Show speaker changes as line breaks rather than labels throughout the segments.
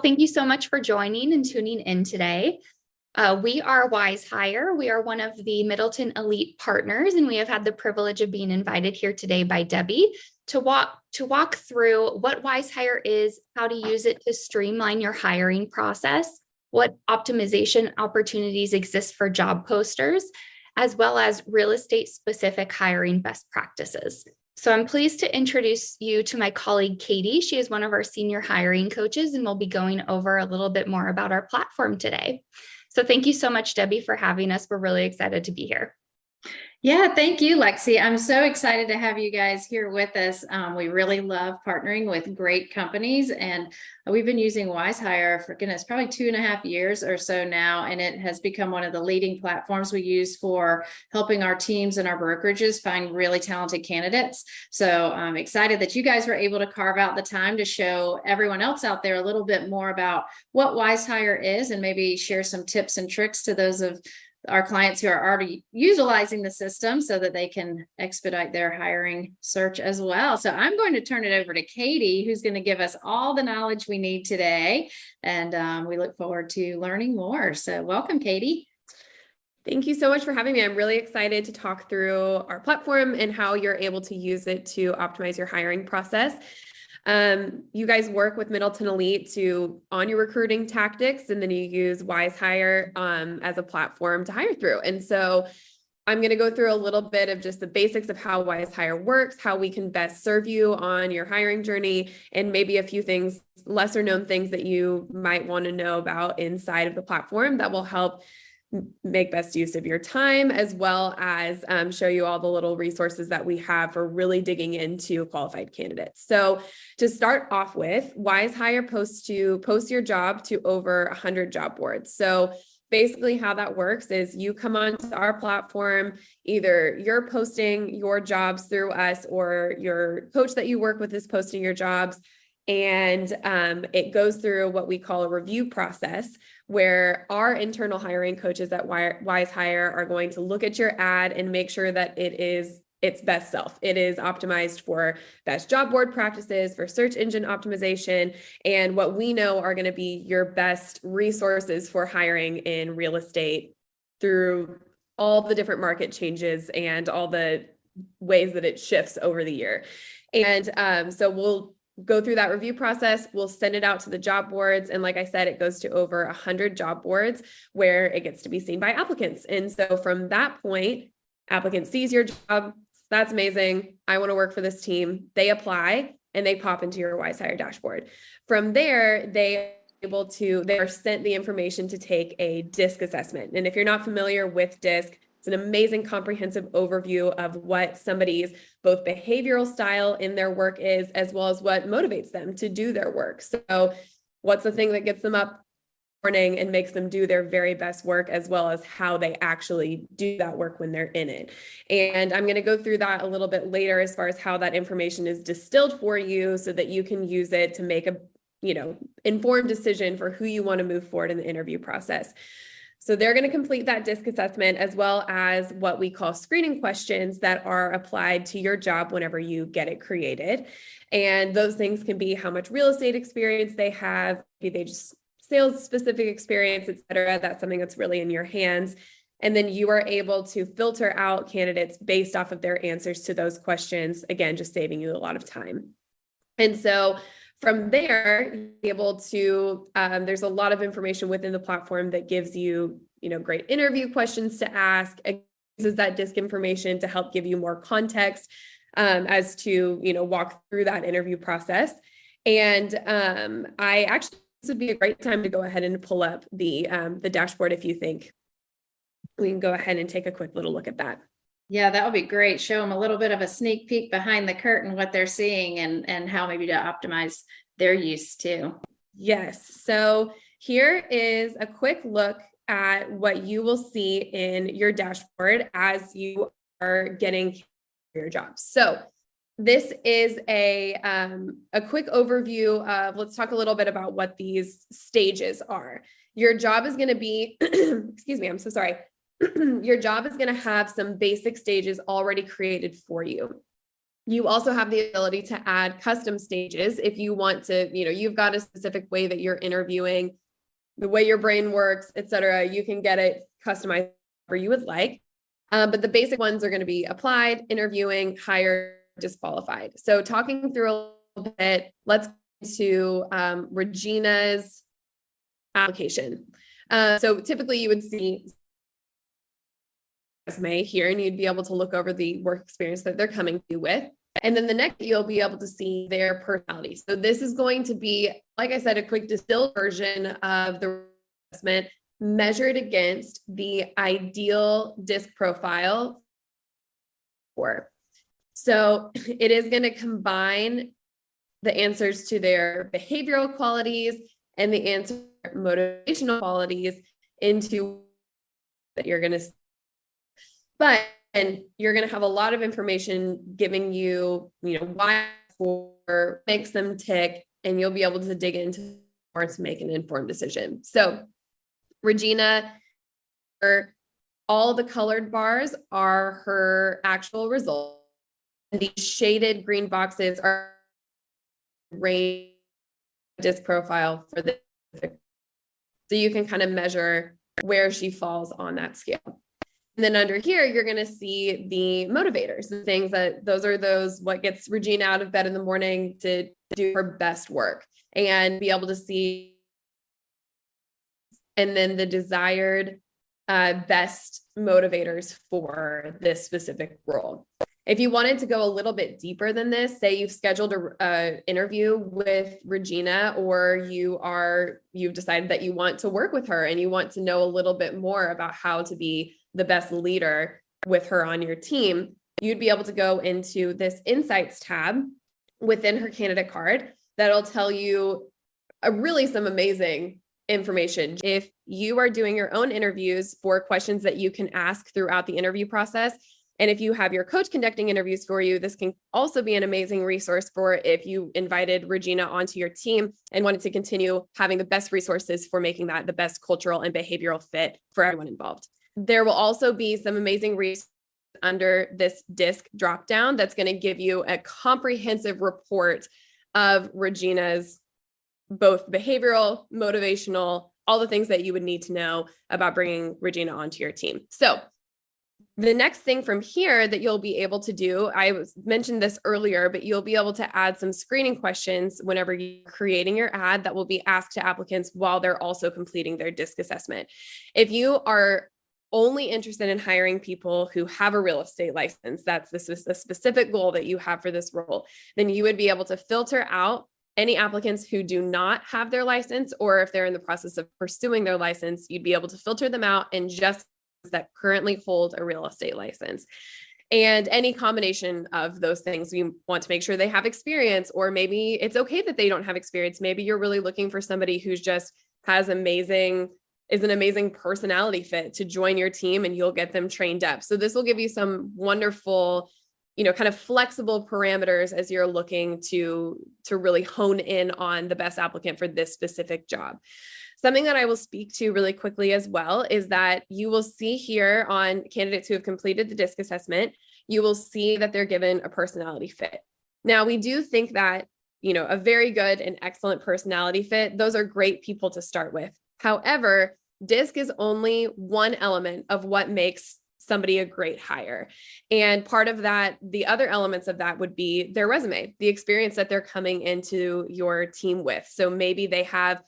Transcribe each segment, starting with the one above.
Thank you so much for joining and tuning in today. We are WizeHire. We are one of the Middleton Elite partners, and we have had the privilege of being invited here today by Debbie to walk through what WizeHire is, how to use it to streamline your hiring process, what optimization opportunities exist for job posters, as well as real estate specific hiring best practices. So I'm pleased to introduce you to my colleague, Katie. She is one of our senior hiring coaches, and we'll be going over a little bit more about our platform today. So thank you so much, Debbie, for having us. We're really excited to be here.
Yeah, thank you, Lexi. I'm so excited to have you guys here with us. We really love partnering with great companies, and we've been using WizeHire for goodness, probably 2.5 years or so now, and it has become one of the leading platforms we use for helping our teams and our brokerages find really talented candidates. So I'm excited that you guys were able to carve out the time to show everyone else out there a little bit more about what WizeHire is, and maybe share some tips and tricks to those of our clients who are already utilizing the system so that they can expedite their hiring search as well. So I'm going to turn it over to Katie, who's going to give us all the knowledge we need today. And we look forward to learning more. So welcome, Katie.
Thank you so much for having me. I'm really excited to talk through our platform and how you're able to use it to optimize your hiring process. You guys work with Middleton Elite on your recruiting tactics, and then you use WizeHire as a platform to hire through. And so I'm going to go through a little bit of just the basics of how WizeHire works, how we can best serve you on your hiring journey, and maybe a few things, lesser known things that you might want to know about inside of the platform that will help make best use of your time, as well as show you all the little resources that we have for really digging into qualified candidates. So to start off with, WizeHire posts your job to over 100 job boards. So basically how that works is you come onto our platform, either you're posting your jobs through us or your coach that you work with is posting your jobs. And it goes through what we call a review process, where our internal hiring coaches at WizeHire are going to look at your ad and make sure that it is its best self. It is optimized for best job board practices, for search engine optimization, and what we know are going to be your best resources for hiring in real estate through all the different market changes and all the ways that it shifts over the year. And so we'll go through that review process. We'll send it out to the job boards. And like I said, it goes to over 100 job boards where it gets to be seen by applicants. And so from that point, applicant sees your job. That's amazing. I want to work for this team. They apply and they pop into your WizeHire dashboard. From there, they are sent the information to take a DISC assessment. And if you're not familiar with DISC, it's an amazing comprehensive overview of what somebody's both behavioral style in their work is, as well as what motivates them to do their work. So what's the thing that gets them up in the morning and makes them do their very best work, as well as how they actually do that work when they're in it. And I'm going to go through that a little bit later as far as how that information is distilled for you so that you can use it to make a informed decision for who you want to move forward in the interview process. So they're going to complete that DISC assessment, as well as what we call screening questions that are applied to your job whenever you get it created. And those things can be how much real estate experience they have, maybe they just sales specific experience, et cetera. That's something that's really in your hands. And then you are able to filter out candidates based off of their answers to those questions. Again, just saving you a lot of time. And so from there, you're able to, there's a lot of information within the platform that gives you, great interview questions to ask. It uses that DISC information to help give you more context as to, walk through that interview process. And this would be a great time to go ahead and pull up the dashboard if you think we can go ahead and take a quick little look at that.
Yeah, that would be great. Show them a little bit of a sneak peek behind the curtain, what they're seeing and how maybe to optimize their use too.
Yes. So here is a quick look at what you will see in your dashboard as you are getting your jobs. So this is a quick overview of, let's talk a little bit about what these stages are. Your job is going to be, excuse me, I'm so sorry. Your job is going to have some basic stages already created for you. You also have the ability to add custom stages if you want to, you've got a specific way that you're interviewing, the way your brain works, et cetera. You can get it customized where you would like. But the basic ones are going to be applied, interviewing, hired, disqualified. So talking through a little bit, let's get to Regina's application. So typically you would see resume here, and you'd be able to look over the work experience that they're coming to you with. And then the next, you'll be able to see their personality. So this is going to be, like I said, a quick distilled version of the assessment measured against the ideal DISC profile for. So it is going to combine the answers to their behavioral qualities and the answer motivational qualities into that you're going to, but and you're going to have a lot of information giving you, why for makes them tick, and you'll be able to dig into more to make an informed decision. So Regina, all the colored bars are her actual results. The shaded green boxes are range DISC profile for the, so you can kind of measure where she falls on that scale. And then under here, you're going to see the motivators, the things what gets Regina out of bed in the morning to do her best work and be able to see. And then the desired best motivators for this specific role. If you wanted to go a little bit deeper than this, say you've scheduled an interview with Regina, or you've decided that you want to work with her and you want to know a little bit more about how to be the best leader with her on your team, you'd be able to go into this Insights tab within her candidate card that'll tell you really some amazing information. If you are doing your own interviews for questions that you can ask throughout the interview process, and if you have your coach conducting interviews for you, this can also be an amazing resource for if you invited Regina onto your team and wanted to continue having the best resources for making that the best cultural and behavioral fit for everyone involved. There will also be some amazing resources under this DISC dropdown that's going to give you a comprehensive report of Regina's both behavioral, motivational, all the things that you would need to know about bringing Regina onto your team. So the next thing from here that you'll be able to do, mentioned this earlier, but you'll be able to add some screening questions whenever you're creating your ad that will be asked to applicants while they're also completing their DISC assessment. If you are only interested in hiring people who have a real estate license, this is a specific goal that you have for this role, then you would be able to filter out any applicants who do not have their license, or if they're in the process of pursuing their license, you'd be able to filter them out and just that currently hold a real estate license. And any combination of those things, you want to make sure they have experience, or maybe it's okay that they don't have experience. Maybe you're really looking for somebody who's just is an amazing personality fit to join your team, and you'll get them trained up. So this will give you some wonderful, kind of flexible parameters as you're looking to really hone in on the best applicant for this specific job. Something that I will speak to really quickly as well is that you will see here on candidates who have completed the DISC assessment, you will see that they're given a personality fit. Now, we do think that, a very good and excellent personality fit, those are great people to start with. However, DISC is only one element of what makes somebody a great hire. And part of that, the other elements of that would be their resume, the experience that they're coming into your team with. So maybe they have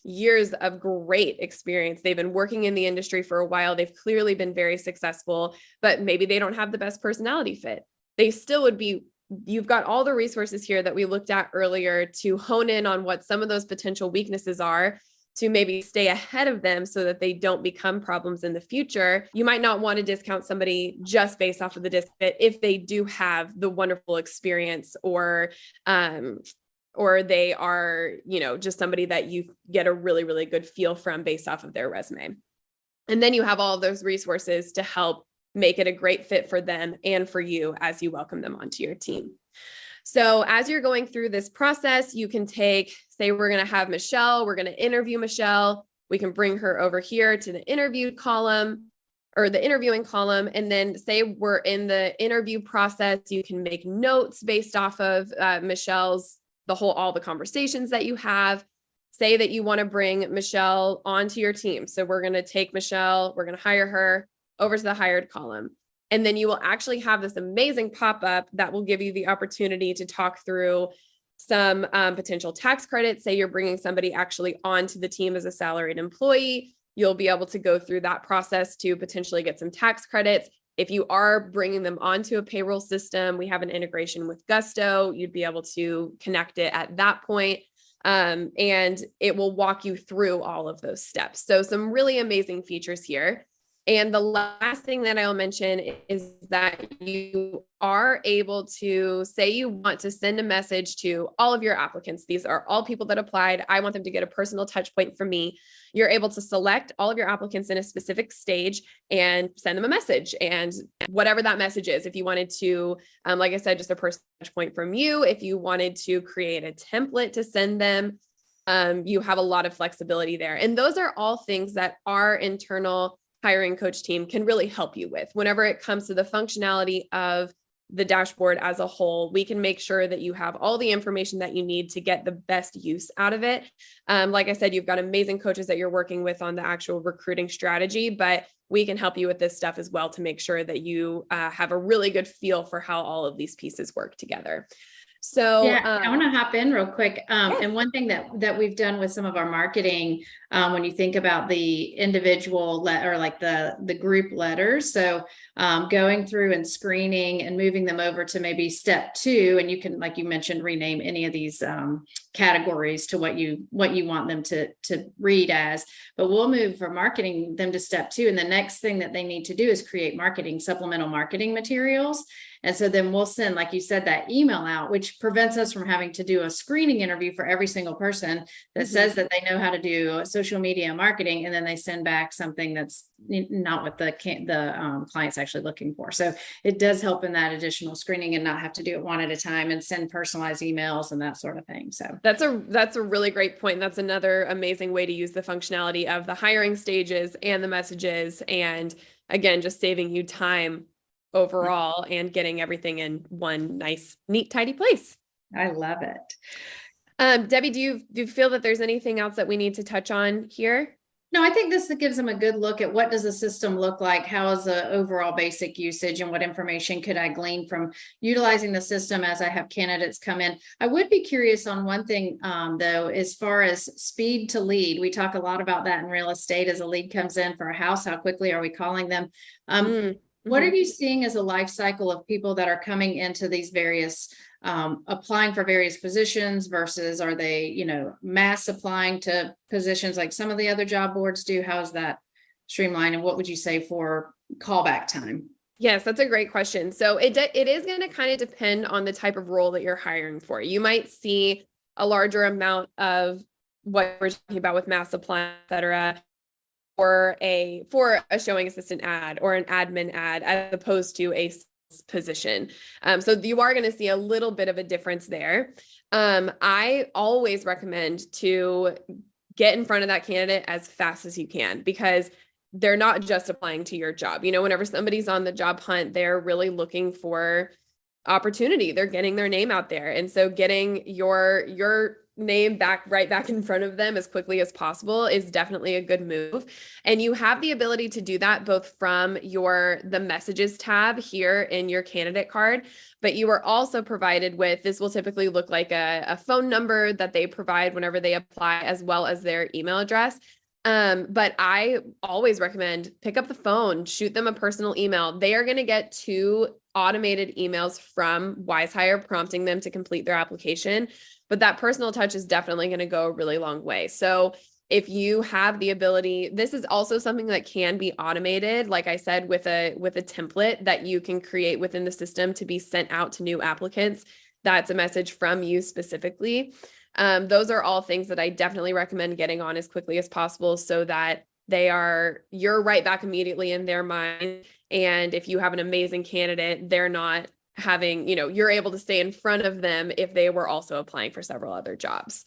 years of great experience. They've been working in the industry for a while. They've clearly been very successful, but maybe they don't have the best personality fit. They still would be, you've got all the resources here that we looked at earlier to hone in on what some of those potential weaknesses are, to maybe stay ahead of them so that they don't become problems in the future. You might not want to discount somebody just based off of the DISC fit if they do have the wonderful experience, or they are, just somebody that you get a really, really good feel from based off of their resume. And then you have all of those resources to help make it a great fit for them and for you as you welcome them onto your team. So as you're going through this process, you can say we're going to have Michelle, we're going to interview Michelle. We can bring her over here to the interview column. or the interviewing column. And then say we're in the interview process, you can make notes based off of Michelle's, all the conversations that you have. Say that you want to bring Michelle onto your team. So we're going to take Michelle, we're going to hire her over to the hired column. And then you will actually have this amazing pop-up that will give you the opportunity to talk through some potential tax credits. Say you're bringing somebody actually onto the team as a salaried employee. You'll be able to go through that process to potentially get some tax credits. If you are bringing them onto a payroll system, we have an integration with Gusto. You'd be able to connect it at that point. And it will walk you through all of those steps. So some really amazing features here. And the last thing that I'll mention is that you are able to say you want to send a message to all of your applicants. These are all people that applied. I want them to get a personal touch point from me. You're able to select all of your applicants in a specific stage and send them a message. And whatever that message is, if you wanted to, like I said, just a personal touch point from you, if you wanted to create a template to send them, you have a lot of flexibility there. And those are all things that our internal hiring coach team can really help you with. Whenever it comes to the functionality of the dashboard as a whole, we can make sure that you have all the information that you need to get the best use out of it. Like I said, you've got amazing coaches that you're working with on the actual recruiting strategy, but we can help you with this stuff as well to make sure that you have a really good feel for how all of these pieces work together. So
I want to hop in real quick.
Yes.
And one thing that we've done with some of our marketing, when you think about the individual or like the group letters, so going through and screening and moving them over to maybe step 2, and you can, like you mentioned, rename any of these categories to what you want them to read as. But we'll move from marketing them to step 2, and the next thing that they need to do is create supplemental marketing materials. And so then we'll send, like you said, that email out, which prevents us from having to do a screening interview for every single person that says that they know how to do social media marketing. And then they send back something that's not what the client's actually looking for. So it does help in that additional screening and not have to do it one at a time and send personalized emails and that sort of thing. So
that's a really great point. That's another amazing way to use the functionality of the hiring stages and the messages. And again, just saving you time overall and getting everything in one nice, neat, tidy place.
I love it.
Debbie, do you feel that there's anything else that we need to touch on here?
No, I think this gives them a good look at what does the system look like? How is the overall basic usage, and what information could I glean from utilizing the system as I have candidates come in? I would be curious on one thing, though, as far as speed to lead. We talk a lot about that in real estate. As a lead comes in for a house, how quickly are we calling them? What are you seeing as a life cycle of people that are coming into these various, applying for various positions versus are they, mass applying to positions like some of the other job boards do? How is that streamlined? And what would you say for callback time?
Yes, that's a great question. So it is going to kind of depend on the type of role that you're hiring for. You might see a larger amount of what we're talking about with mass apply, et cetera, for a showing assistant ad or an admin ad as opposed to a position. So you are going to see a little bit of a difference there. I always recommend to get in front of that candidate as fast as you can, because they're not just applying to your job. Whenever somebody's on the job hunt, they're really looking for opportunity. They're getting their name out there. And so getting your name right back in front of them as quickly as possible is definitely a good move. And you have the ability to do that both from the messages tab here in your candidate card, but you are also provided with, this will typically look like a phone number that they provide whenever they apply, as well as their email address. But I always recommend pick up the phone, shoot them a personal email. They are going to get 2 automated emails from WizeHire prompting them to complete their application. But that personal touch is definitely going to go a really long way. So if you have the ability, this is also something that can be automated, like I said, with a template that you can create within the system to be sent out to new applicants. That's a message from you specifically. Those are all things that I definitely recommend getting on as quickly as possible so that you're right back immediately in their mind. And if you have an amazing candidate, they're not having, you're able to stay in front of them if they were also applying for several other jobs.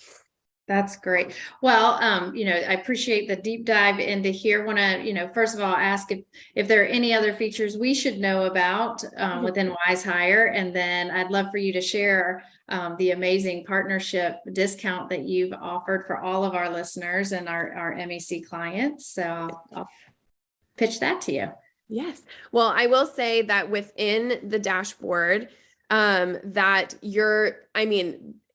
That's great. Well, I appreciate the deep dive into here. Want to, first of all, ask if there are any other features we should know about within WizeHire, and then I'd love for you to share the amazing partnership discount that you've offered for all of our listeners and our MEC clients. So I'll pitch that to you.
Yes. Well, I will say that within the dashboard,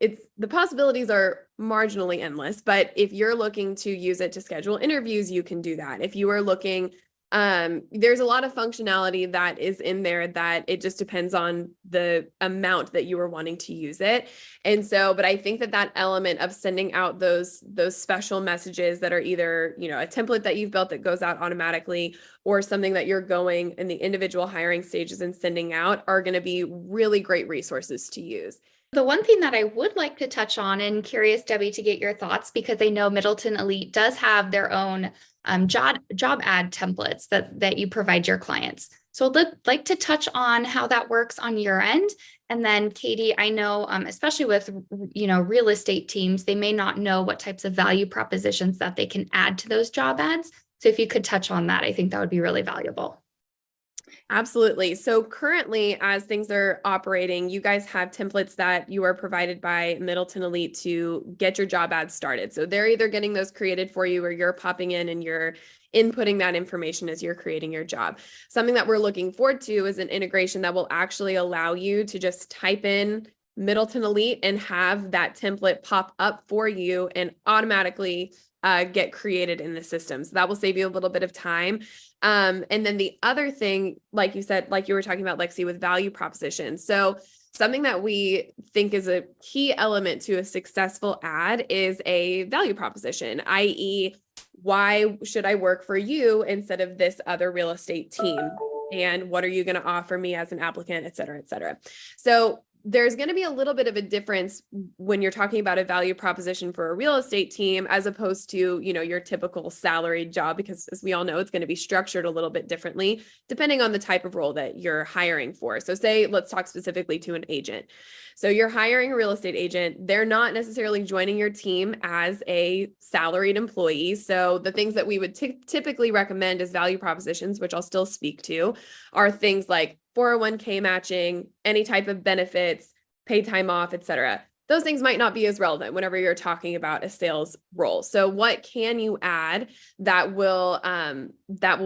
it's the possibilities are marginally endless, but if you're looking to use it to schedule interviews, you can do that. If you are looking, there's a lot of functionality that is in there that it just depends on the amount that you are wanting to use it. And so, but I think that element of sending out those special messages that are either, a template that you've built that goes out automatically, or something that you're going in the individual hiring stages and sending out, are going to be really great resources to use.
The one thing that I would like to touch on, and curious, Debbie, to get your thoughts, because I know Middleton Elite does have their own job ad templates that you provide your clients. So I'd like to touch on how that works on your end. And then Katie, I know, especially with, real estate teams, they may not know what types of value propositions that they can add to those job ads. So if you could touch on that, I think that would be really valuable.
Absolutely. So currently, as things are operating, you guys have templates that you are provided by Middleton Elite to get your job ads started. So they're either getting those created for you, or you're popping in and you're inputting that information as you're creating your job. Something that we're looking forward to is an integration that will actually allow you to just type in Middleton Elite and have that template pop up for you and automatically get created in the system. So that will save you a little bit of time. And then the other thing, like you said, like you were talking about, Lexi, with value propositions. So something that we think is a key element to a successful ad is a value proposition, i.e., why should I work for you instead of this other real estate team? And what are you going to offer me as an applicant, et cetera, et cetera. So there's going to be a little bit of a difference when you're talking about a value proposition for a real estate team, as opposed to, your typical salaried job, because as we all know, it's going to be structured a little bit differently depending on the type of role that you're hiring for. So say, let's talk specifically to an agent. So you're hiring a real estate agent. They're not necessarily joining your team as a salaried employee. So the things that we would typically recommend as value propositions, which I'll still speak to, are things like 401k matching, any type of benefits, paid time off, et cetera. Those things might not be as relevant whenever you're talking about a sales role. So what can you add that will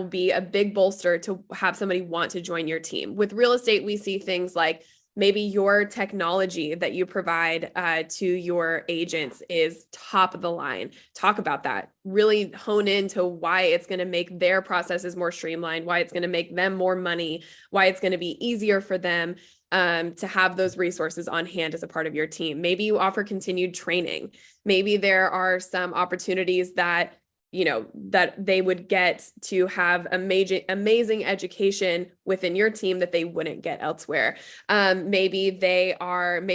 be a big bolster to have somebody want to join your team? With real estate, we see things like maybe your technology that you provide to your agents is top of the line. Talk about that. Really hone into why it's going to make their processes more streamlined, why it's going to make them more money, why it's going to be easier for them to have those resources on hand as a part of your team. Maybe you offer continued training. Maybe there are some opportunities that that they would get to have amazing education within your team that they wouldn't get elsewhere. Maybe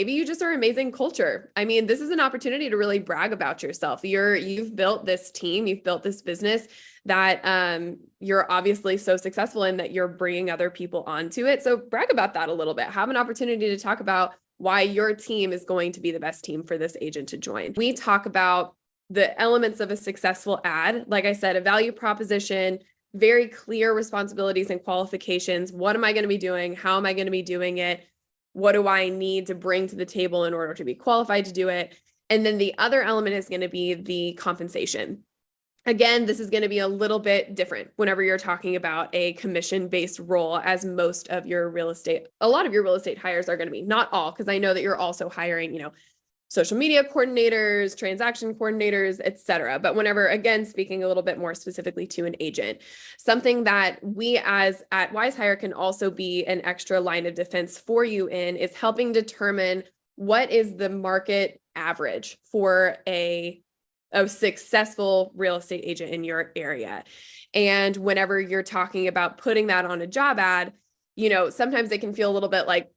you just are amazing culture. I mean, this is an opportunity to really brag about yourself. You've built this team, you've built this business that you're obviously so successful in, that you're bringing other people onto it. So brag about that a little bit. Have an opportunity to talk about why your team is going to be the best team for this agent to join. We talk about the elements of a successful ad. Like I said, a value proposition, very clear responsibilities and qualifications. What am I going to be doing? How am I going to be doing it? What do I need to bring to the table in order to be qualified to do it? And then the other element is going to be the compensation. Again, this is going to be a little bit different whenever you're talking about a commission-based role, as a lot of your real estate hires are going to be. Not all, because I know that you're also hiring, social media coordinators, transaction coordinators, et cetera. But whenever, again, speaking a little bit more specifically to an agent, something that we at WizeHire can also be an extra line of defense for you in is helping determine what is the market average for a successful real estate agent in your area. And whenever you're talking about putting that on a job ad, sometimes it can feel a little bit like,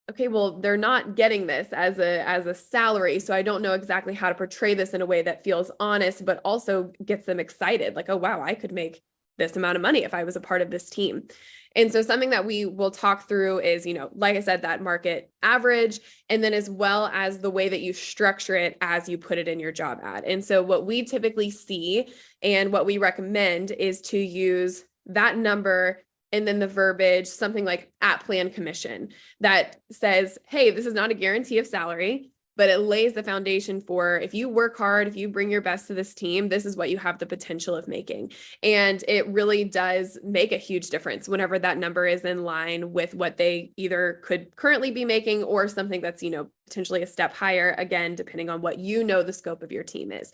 okay, well, they're not getting this as a salary. So I don't know exactly how to portray this in a way that feels honest, but also gets them excited. Like, oh, wow, I could make this amount of money if I was a part of this team. And so something that we will talk through is, like I said, that market average, and then as well as the way that you structure it as you put it in your job ad. And so what we typically see and what we recommend is to use that number and then the verbiage, something like at plan commission, that says, hey, this is not a guarantee of salary, but it lays the foundation for, if you work hard, if you bring your best to this team, this is what you have the potential of making. And it really does make a huge difference whenever that number is in line with what they either could currently be making or something that's, potentially a step higher, again, depending on what the scope of your team is.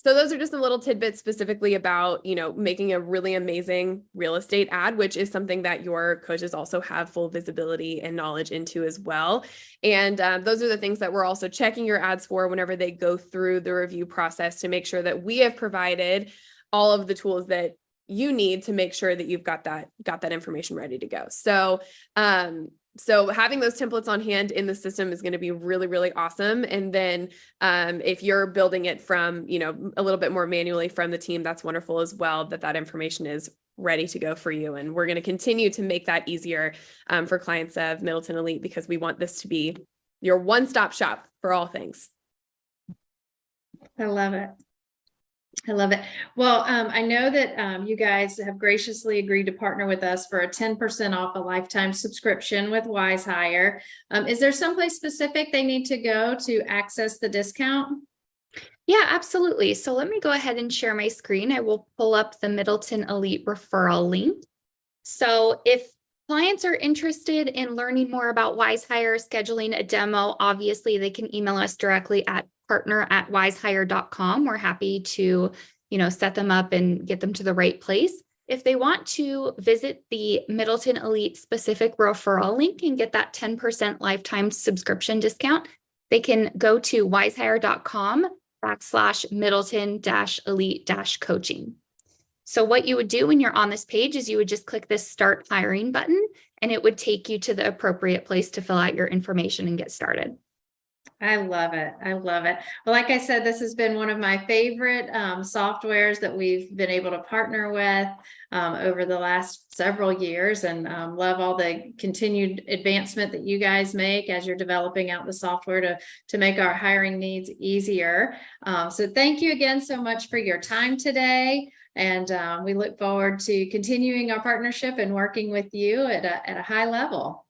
So those are just some little tidbits specifically about, making a really amazing real estate ad, which is something that your coaches also have full visibility and knowledge into as well. And those are the things that we're also checking your ads for whenever they go through the review process, to make sure that we have provided all of the tools that you need to make sure that you've got that information ready to go. So having those templates on hand in the system is going to be really, really awesome. And then if you're building it from, a little bit more manually from the team, that's wonderful as well, that information is ready to go for you. And we're going to continue to make that easier for clients of Middleton Elite, because we want this to be your one-stop shop for all things.
I love it. I love it. Well, I know that you guys have graciously agreed to partner with us for a 10% off a lifetime subscription with WizeHire. Is there someplace specific they need to go to access the discount?
Yeah, absolutely. So let me go ahead and share my screen. I will pull up the Middleton Elite referral link. So if clients are interested in learning more about WizeHire, scheduling a demo, obviously they can email us directly at partner@wizehire.com. We're happy to, set them up and get them to the right place. If they want to visit the Middleton Elite specific referral link and get that 10% lifetime subscription discount, they can go to wizehire.com/Middleton-Elite-Coaching. So what you would do when you're on this page is you would just click this Start Hiring button, and it would take you to the appropriate place to fill out your information and get started.
I love it. I love it. Well, like I said, this has been one of my favorite softwares that we've been able to partner with over the last several years, and love all the continued advancement that you guys make as you're developing out the software to make our hiring needs easier. So thank you again so much for your time today. And we look forward to continuing our partnership and working with you at a high level.